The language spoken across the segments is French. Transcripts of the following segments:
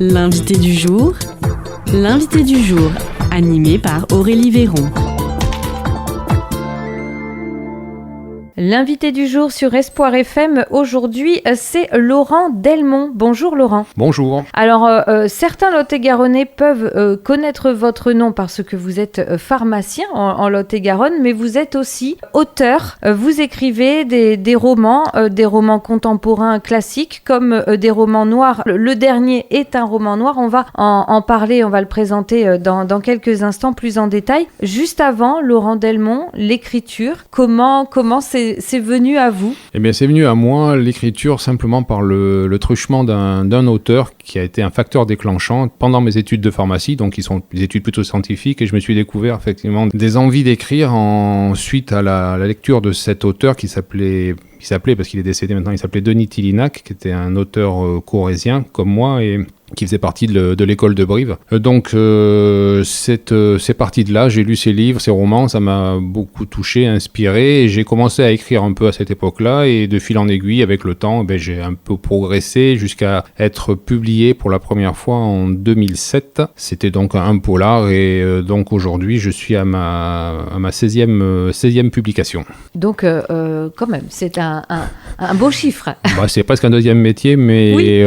L'invité du jour, animé par Aurélie Véron. L'invité du jour sur Espoir FM, aujourd'hui, c'est Laurent Delmont. Bonjour Laurent. Bonjour. Alors, certains Lot-et-Garonnais peuvent connaître votre nom parce que vous êtes pharmacien en Lot-et-Garonne, mais vous êtes aussi auteur. Vous écrivez des romans contemporains classiques comme des romans noirs. Le dernier est un roman noir. On va en parler, on va le présenter dans quelques instants plus en détail. Juste avant, Laurent Delmont, l'écriture, comment c'est venu à vous? Eh bien, c'est venu à moi, l'écriture, simplement par le truchement d'un auteur qui a été un facteur déclenchant pendant mes études de pharmacie, donc qui sont des études plutôt scientifiques, et je me suis découvert effectivement des envies d'écrire suite à la lecture de cet auteur qui s'appelait, parce qu'il est décédé maintenant, il s'appelait Denis Tillinac, qui était un auteur corrézien comme moi et qui faisait partie de l'école de Brive. Donc c'est parti de là, j'ai lu ses livres, ses romans, ça m'a beaucoup touché, inspiré, et j'ai commencé à écrire un peu à cette époque-là, et de fil en aiguille, avec le temps, j'ai un peu progressé jusqu'à être publié pour la première fois en 2007. C'était donc un polar, et donc aujourd'hui je suis à ma 16e publication. Donc quand même, c'est un beau chiffre. C'est presque un deuxième métier, mais oui.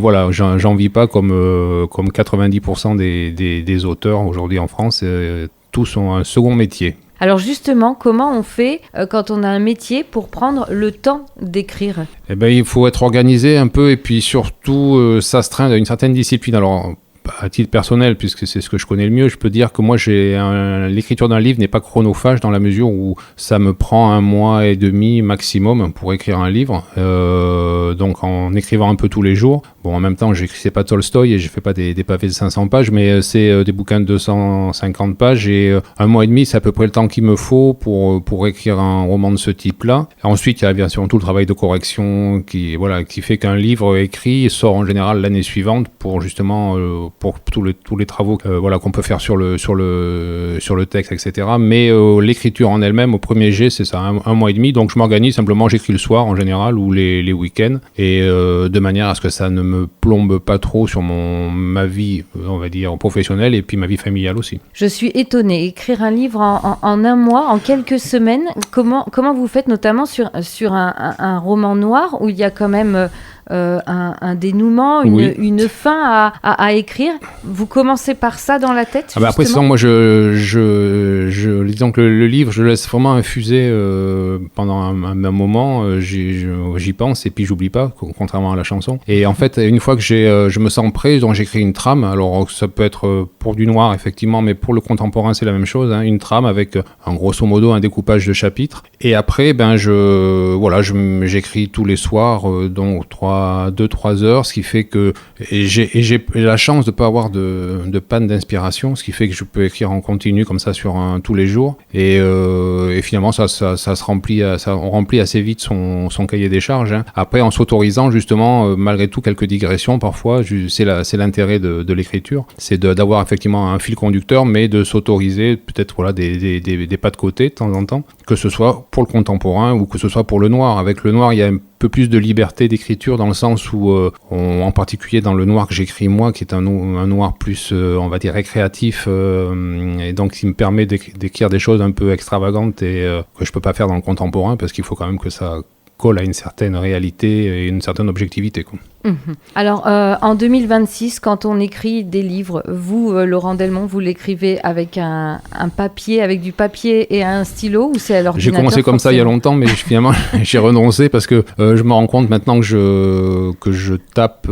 Voilà, j'en vis pas comme 90% des auteurs aujourd'hui en France, tous ont un second métier. Alors justement, comment on fait quand on a un métier pour prendre le temps d'écrire? Eh bien, il faut être organisé un peu, et puis surtout s'astreindre à une certaine discipline. Alors, à titre personnel, puisque c'est ce que je connais le mieux, je peux dire que moi, l'écriture d'un livre n'est pas chronophage dans la mesure où ça me prend 1 mois et demi maximum pour écrire un livre. Donc en écrivant un peu tous les jours. Bon, en même temps, c'est pas Tolstoï et je fais pas des pavés de 500 pages, mais c'est des bouquins de 250 pages, et 1 mois et demi, c'est à peu près le temps qu'il me faut pour écrire un roman de ce type-là. Et ensuite, il y a bien sûr tout le travail de correction qui fait qu'un livre écrit sort en général l'année suivante pour justement pour tous les travaux qu'on peut faire sur le texte, etc. Mais l'écriture en elle-même, au premier jet, c'est ça, 1 mois et demi. Donc je m'organise simplement, j'écris le soir en général ou les week-ends, et de manière à ce que ça ne me plombe pas trop sur ma vie, on va dire, professionnelle, et puis ma vie familiale aussi. Je suis étonnée. Écrire un livre en 1 mois, en quelques semaines, comment vous faites, notamment sur un roman noir où il y a quand même un dénouement, une fin à écrire? Vous commencez par ça dans la tête? Après, sinon, moi, disons que le livre, je laisse vraiment infuser pendant un moment. J'y pense, et puis j'oublie pas, contrairement à la chanson. Et en fait, une fois que je me sens prêt, donc j'écris une trame. Alors, ça peut être pour du noir, effectivement, mais pour le contemporain, c'est la même chose, hein, une trame avec, en grosso modo, un découpage de chapitres. Et après, j'écris tous les soirs, donc 2-3 heures, ce qui fait que j'ai la chance de ne pas avoir de panne d'inspiration, ce qui fait que je peux écrire en continu comme ça tous les jours, et finalement ça se remplit, on remplit assez vite son cahier des charges, hein. Après, en s'autorisant justement, malgré tout, quelques digressions parfois, c'est l'intérêt de l'écriture, c'est d'avoir effectivement un fil conducteur, mais de s'autoriser peut-être des pas de côté de temps en temps, que ce soit pour le contemporain ou que ce soit pour le noir. Avec le noir, il y a un peu plus de liberté d'écriture, dans le sens où, en particulier dans le noir que j'écris moi, qui est un noir plus, on va dire, récréatif, et donc il me permet d'écrire des choses un peu extravagantes et que je peux pas faire dans le contemporain, parce qu'il faut quand même que ça colle à une certaine réalité et une certaine objectivité, quoi. Alors, en 2026, quand on écrit des livres, vous, Laurent Delmont, vous l'écrivez avec un papier, avec du papier et un stylo, ou c'est à l'ordinateur? J'ai commencé comme ça il y a longtemps, mais finalement j'ai renoncé, parce que je me rends compte maintenant que je tape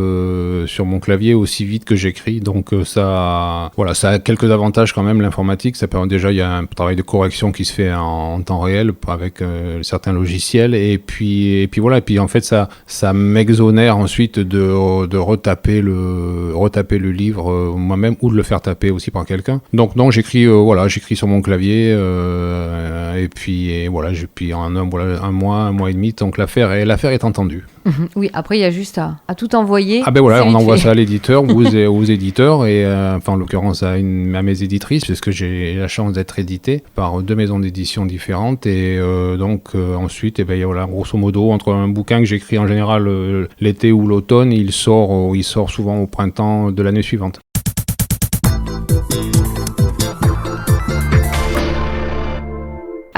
sur mon clavier aussi vite que j'écris. Donc ça a quelques avantages quand même, l'informatique. Ça permet déjà, il y a un travail de correction qui se fait en temps réel avec certains logiciels, et puis en fait ça m'exonère ensuite de retaper le livre moi-même, ou de le faire taper aussi par quelqu'un. Donc non, j'écris sur mon clavier, et puis en un mois et demi, donc l'affaire est entendue. Oui, après, il y a juste à tout envoyer. Ah ben voilà, c'est on vite envoie fait. ça à l'éditeur ou aux éditeurs, et enfin en l'occurrence à mes éditrices, puisque j'ai la chance d'être édité par 2 maisons d'édition différentes, et donc ensuite, ben, voilà, grosso modo, entre un bouquin que j'écris en général l'été ou l'automne, il sort souvent au printemps de l'année suivante.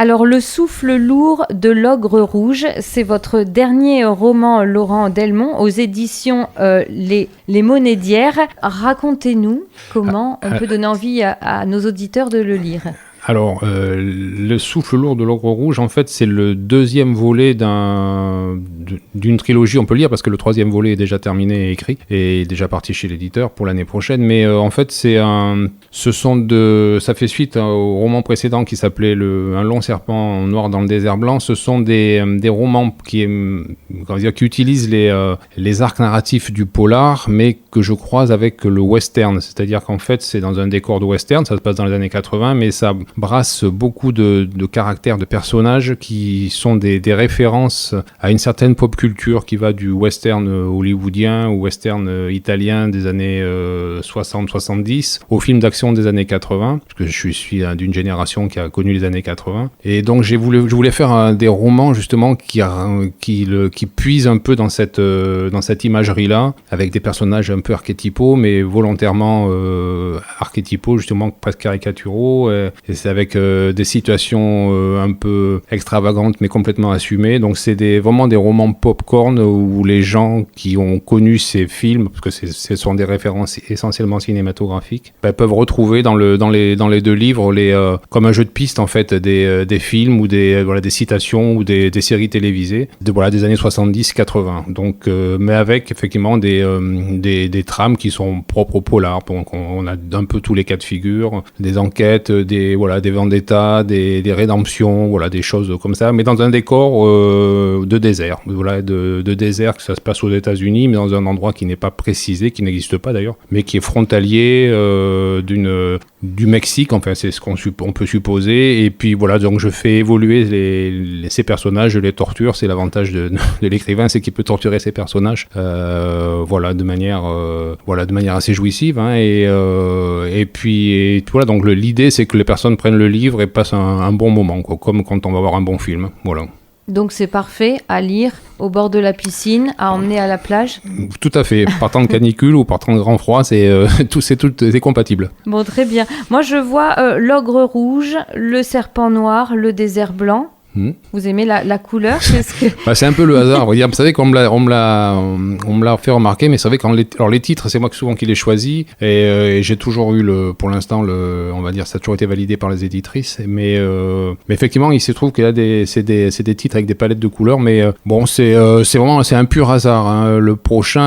Alors, Le souffle lourd de l'ogre rouge, c'est votre dernier roman, Laurent Delmont, aux éditions Les Monédières. Racontez-nous comment on peut donner envie à nos auditeurs de le lire. Alors, Le souffle lourd de l'ogre rouge, en fait, c'est le 2e volet d'une trilogie, on peut le dire, parce que le 3e volet est déjà terminé et écrit, et est déjà parti chez l'éditeur pour l'année prochaine. Mais en fait, ça fait suite au roman précédent qui s'appelait Un long serpent noir dans le désert blanc. Ce sont des romans qui utilisent les arcs narratifs du polar, mais que je croise avec le western. C'est-à-dire qu'en fait, c'est dans un décor de western, ça se passe dans les années 80, mais ça brasse beaucoup de caractères, de personnages qui sont des références à une certaine pop culture qui va du western hollywoodien au western italien des années 60-70 au film d'action des années 80, parce que je suis d'une génération qui a connu les années 80. Et donc je voulais faire des romans justement qui puisent un peu dans cette imagerie-là, avec des personnages un peu archétypaux, mais volontairement archétypaux, justement presque caricaturaux, et c'est avec des situations un peu extravagantes mais complètement assumées. Donc c'est vraiment des romans popcorn où les gens qui ont connu ces films, parce que ce sont des références essentiellement cinématographiques, peuvent retrouver dans les 2 livres comme un jeu de piste en fait des films ou des citations ou des séries télévisées des années 70-80. Donc mais avec effectivement des trames qui sont propres au polar. Donc on a un peu tous les cas de figure, des enquêtes, des vendettas, des rédemptions, des choses comme ça, mais dans un décor de désert, de désert, que ça se passe aux États-Unis, mais dans un endroit qui n'est pas précisé, qui n'existe pas d'ailleurs, mais qui est frontalier du Mexique, enfin c'est ce qu'on peut supposer. Et puis donc je fais évoluer ces personnages, je les torture. C'est l'avantage de l'écrivain, c'est qu'il peut torturer ses personnages, de manière assez jouissive, hein, et puis donc l'idée c'est que les personnes prennent le livre et passent un bon moment, quoi, comme quand on va voir un bon film. Voilà. Donc c'est parfait à lire au bord de la piscine, à emmener à la plage. Tout à fait. Par temps de canicule ou par temps de grand froid, c'est compatible. Bon, très bien. Moi je vois l'ogre rouge, le serpent noir, le désert blanc. Vous aimez la couleur? C'est un peu le hasard. Vous savez qu'on me l'a fait remarquer, mais c'est vrai que les titres, c'est moi souvent qui les choisis, et j'ai toujours eu pour l'instant on va dire, ça a toujours été validé par les éditrices, mais effectivement, il se trouve qu'il y a c'est des titres avec des palettes de couleurs, mais c'est un pur hasard, hein.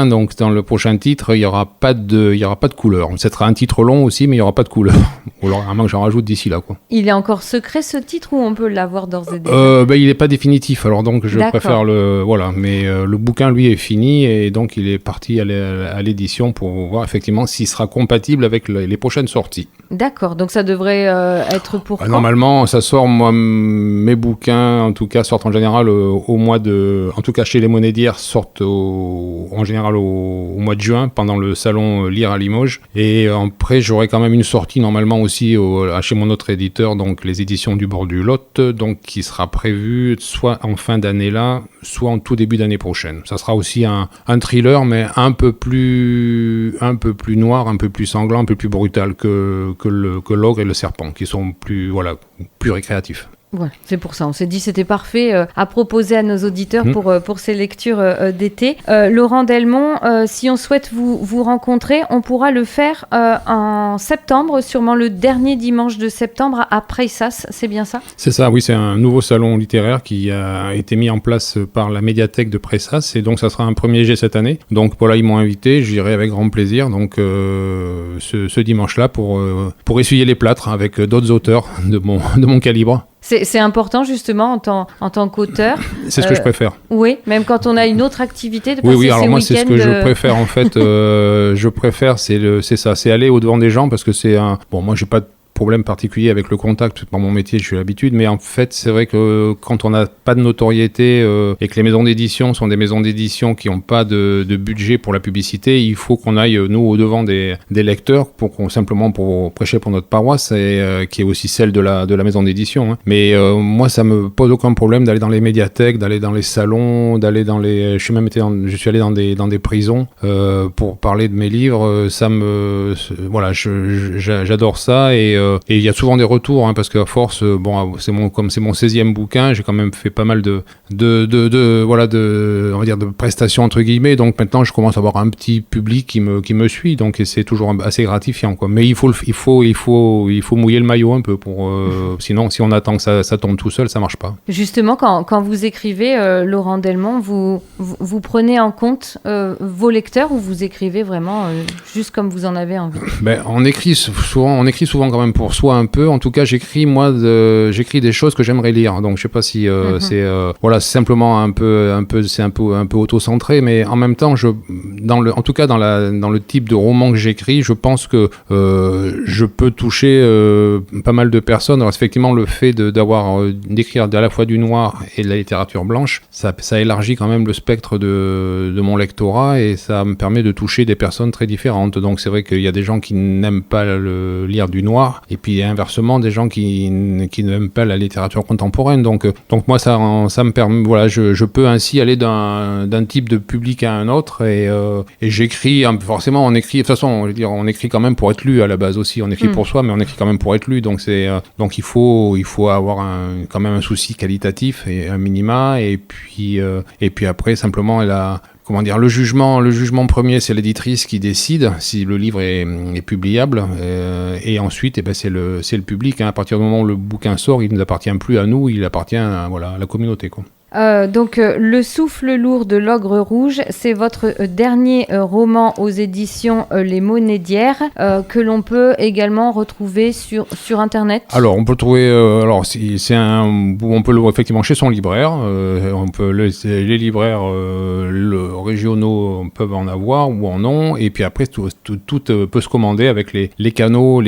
Donc dans le prochain titre, il y aura pas de couleur. Ce sera un titre long aussi, mais il y aura pas de couleur. Ou alors, à moins que j'en rajoute d'ici là, quoi. Il est encore secret, ce titre, ou on peut l'avoir d'ores et déjà? Il n'est pas définitif, alors donc je préfère mais le bouquin lui est fini, et donc il est parti à l'édition pour voir effectivement s'il sera compatible avec les prochaines sorties. D'accord, donc ça devrait être pour quand? Normalement, ça sort, mes bouquins en tout cas sortent en général au mois en tout cas chez les Monédières, sortent en général au mois de juin, pendant le salon Lire à Limoges, et après j'aurai quand même une sortie normalement aussi chez mon autre éditeur, donc les éditions du bord du Lot, donc qui sera prévu soit en fin d'année là, soit en tout début d'année prochaine. Ça sera aussi un thriller, mais un peu plus noir, un peu plus sanglant, un peu plus brutal que l'ogre et le serpent, qui sont plus récréatifs. Voilà, c'est pour ça. On s'est dit c'était parfait à proposer à nos auditeurs pour ces lectures d'été. Laurent Delmont, si on souhaite vous rencontrer, on pourra le faire en septembre, sûrement le dernier dimanche de septembre à Preixas, c'est bien ça? C'est ça, oui, c'est un nouveau salon littéraire qui a été mis en place par la médiathèque de Preixas, et donc ça sera un premier jet cette année. Donc voilà, ils m'ont invité, j'irai avec grand plaisir, donc ce dimanche-là pour essuyer les plâtres avec d'autres auteurs de mon calibre. C'est important justement en tant qu'auteur. C'est ce que je préfère. Oui, même quand on a une autre activité, de passer oui, alors ses moi week-ends. C'est ce que je préfère en fait. Je préfère, c'est ça, c'est aller au devant des gens, parce que moi j'ai pas problème particulier avec le contact. Par mon métier, je suis l'habitude, mais en fait, c'est vrai que quand on n'a pas de notoriété et que les maisons d'édition sont des maisons d'édition qui n'ont pas de budget pour la publicité, il faut qu'on aille, nous, au-devant des lecteurs simplement pour prêcher pour notre paroisse, et qui est aussi celle de la maison d'édition. Hein. Mais moi, ça me pose aucun problème d'aller dans les médiathèques, d'aller dans les salons, d'aller dans les... Je suis allé dans des prisons pour parler de mes livres. Voilà, j'adore ça, et il y a souvent des retours, hein, parce qu'à force, comme c'est mon 16e bouquin, j'ai quand même fait pas mal de on va dire de prestations entre guillemets, donc maintenant je commence à avoir un petit public qui me suit, donc c'est toujours assez gratifiant, quoi. Mais il faut mouiller le maillot un peu sinon si on attend que ça tombe tout seul, ça marche pas. Justement, quand vous écrivez, Laurent Delmont, vous prenez en compte vos lecteurs, ou vous écrivez vraiment juste comme vous en avez envie? On écrit souvent quand même pour soi un peu. En tout cas, j'écris des choses que j'aimerais lire. Donc je sais pas si c'est simplement un peu auto-centré, mais en même temps, dans le type de roman que j'écris, je pense que je peux toucher pas mal de personnes. Alors effectivement, le fait d'écrire à la fois du noir et de la littérature blanche, ça élargit quand même le spectre de mon lectorat, et ça me permet de toucher des personnes très différentes. Donc c'est vrai qu'il y a des gens qui n'aiment pas lire du noir, et puis inversement des gens qui n'aiment pas la littérature contemporaine. Donc moi ça me permet, voilà, je peux ainsi aller d'un type de public à un autre, et j'écris, forcément on écrit, de toute façon on écrit quand même pour être lu à la base aussi, on écrit pour soi, mais on écrit quand même pour être lu, donc il faut avoir quand même un souci qualitatif et un minima, et puis après simplement le jugement premier, c'est l'éditrice qui décide si le livre est publiable, et ensuite c'est le public, hein. À partir du moment où le bouquin sort, il ne nous appartient plus à nous, il appartient à la communauté, quoi. Donc, Le souffle lourd de l'ogre rouge, c'est votre dernier roman aux éditions Les Monnaies d'hier, que l'on peut également retrouver sur Internet. Alors, on peut le trouver. On peut le voir effectivement chez son libraire. Les libraires régionaux peuvent en avoir ou en ont. Et puis après, tout peut se commander avec les canaux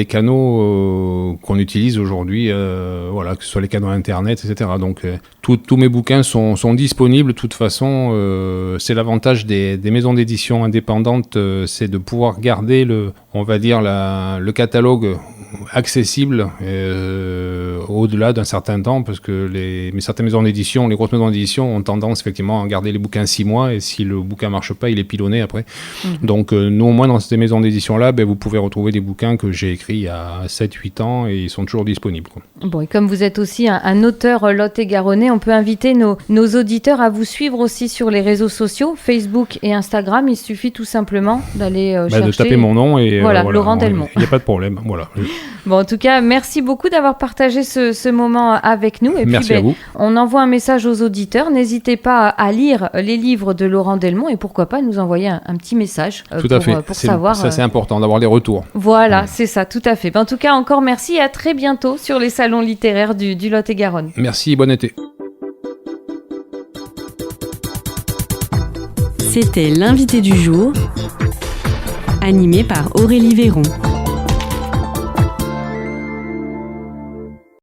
qu'on utilise aujourd'hui. Que ce soit les canaux Internet, etc. Donc, tous mes bouquins sont disponibles. De toute façon, c'est l'avantage des maisons d'édition indépendantes, c'est de pouvoir garder le catalogue accessible au-delà d'un certain temps, parce que certaines maisons d'édition, les grosses maisons d'édition, ont tendance effectivement à garder les bouquins 6 mois, et si le bouquin marche pas, il est pilonné après. Donc nous, au moins dans ces maisons d'édition-là, vous pouvez retrouver des bouquins que j'ai écrits il y a 7-8 ans, et ils sont toujours disponibles, quoi. Bon, et comme vous êtes aussi un auteur lot-et-garonnais, on peut inviter nos auditeurs à vous suivre aussi sur les réseaux sociaux, Facebook et Instagram. Il suffit tout simplement d'aller chercher... de taper mon nom, et Laurent Delmont. Il n'y a pas de problème, voilà. Bon, en tout cas, merci beaucoup d'avoir partagé ce moment avec nous. Et merci puis, à vous. On envoie un message aux auditeurs. N'hésitez pas à lire les livres de Laurent Delmont, et pourquoi pas nous envoyer un petit message pour savoir... Ça, c'est important d'avoir les retours. Voilà, c'est ça, tout à fait. En tout cas, encore merci, et à très bientôt sur les salons littéraires du Lot-et-Garonne. Merci, bon été. C'était l'invité du jour, animé par Aurélie Véron.